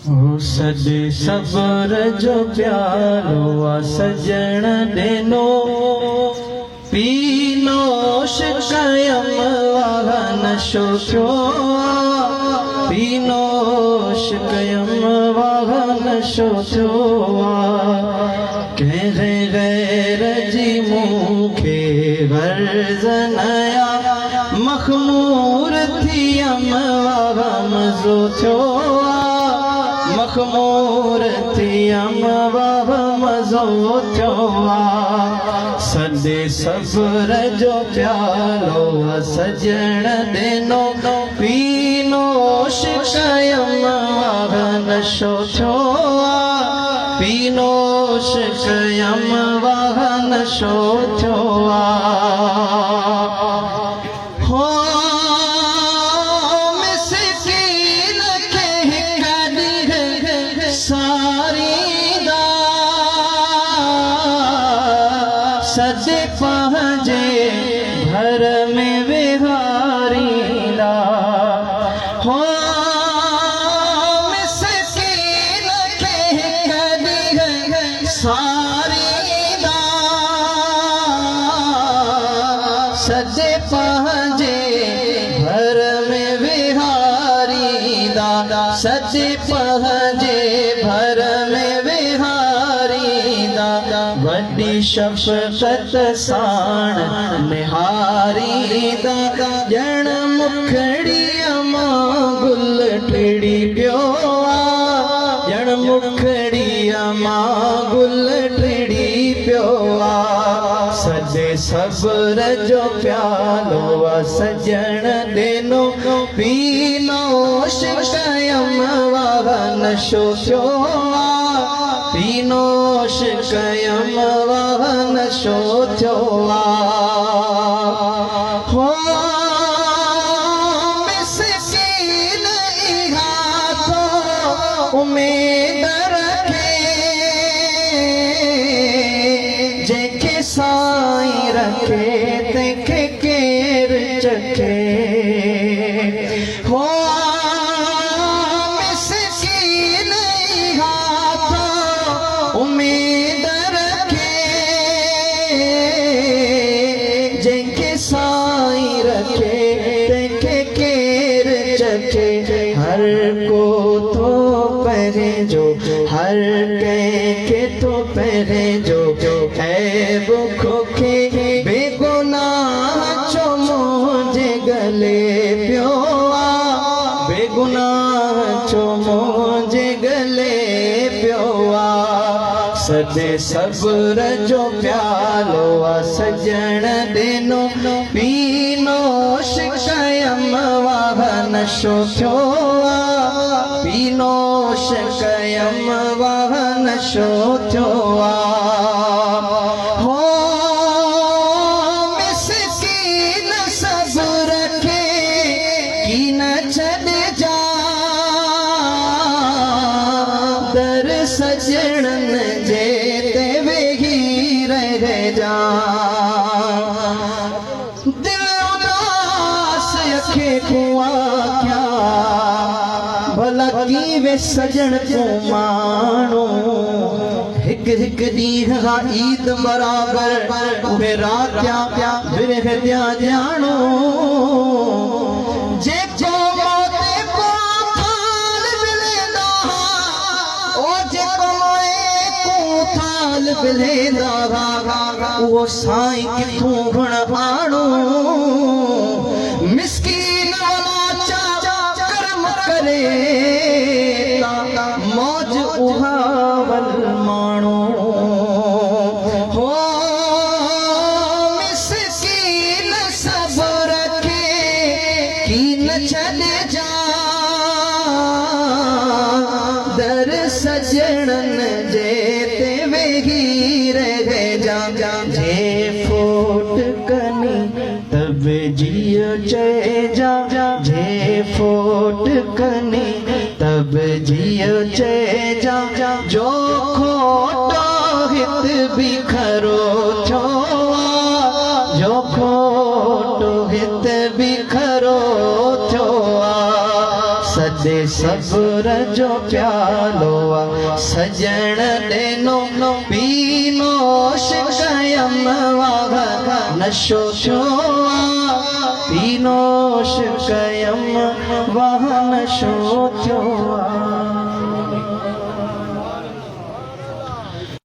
सॾे सबर जो प्यारो आ सजण ॾिनो पीनोश कयम वाहन शोषो पीनोश कयम वाहन शोषो कहरे गैर जी मूंखे गर्ज नया मखमूर थियम वाहम जो थियो मखमूर थियम वाहम जो थियो सॾे सब्र जो प्यारो सजण ॾिनो पीनोश कयम वाहन शोषो पीनोश कयम वाहन शोषो सदे पंहिंजे घर में विहारींदा हो मिसकीन खे कॾहिं सारींदा सदे पंहिंजे घर में विहारींदा सदे पंहिंजे घर में वॾी शफ़क़त साण निहारींदा ॼण मुखड़ीअ मां गुल टिड़ी पियो ॼण मुखड़ीअ मां गुल टिड़ी पियो सॼे सब्र जो प्यालो सजण ॾिनो पीनोश कयम वाहन शोषो पीनोश कयम वाहन शोषो हो मिसकीन इहा तो उमेद रखे जंहिंखे साईं रखे तंहिंखे केर चखे हो उमेद रखे जंहिंखे साईं रखे तंहिंखे केर चखे हर को तो पहिरें जो हर कंहिंखे तो पहिरें जो ऐब खोखे बेगुनाह छो मुंहिंजे गले पियो बेगुनाह छो मुंहिंजे गले पियो सॾे सब्र जो प्यालो सजण ॾिनो पीनोश कयम वाहन शोषो पीनोश कयम वाहन शोषो हो मिसकीन सब्र खे कीन छॾिजा दर सजणन जे ते वेही रहिजा दिल उदास अखे कुआ क्या भला की वे सजण को मानो हिक हिक ॾींहं खां ईद बराबर उहे रातिया पिया विरहदिया ॼाणो जेको मौते को थाल मिलेंदा ओ जेको थाल मिलेंदा उहो साईं किथों गुण आणो मिसकीन वाला कर्म करे मौज उहा वल माणो हो मिसकीन सब्र खे कीन छॾिजा दर सजणन जे ते वेही रहिजा जे फोट कनी तब जियो चइजा जे फोट कनी तब जियो चइजा जो खोटो हित बिखरो छो जो खोटो हित बिखरो थियो सॾे सब्र जो प्यालो सजण ॾिनो पीनो शिकयम वाह नशो थियो पीनो शिकयम वाह नशो थियो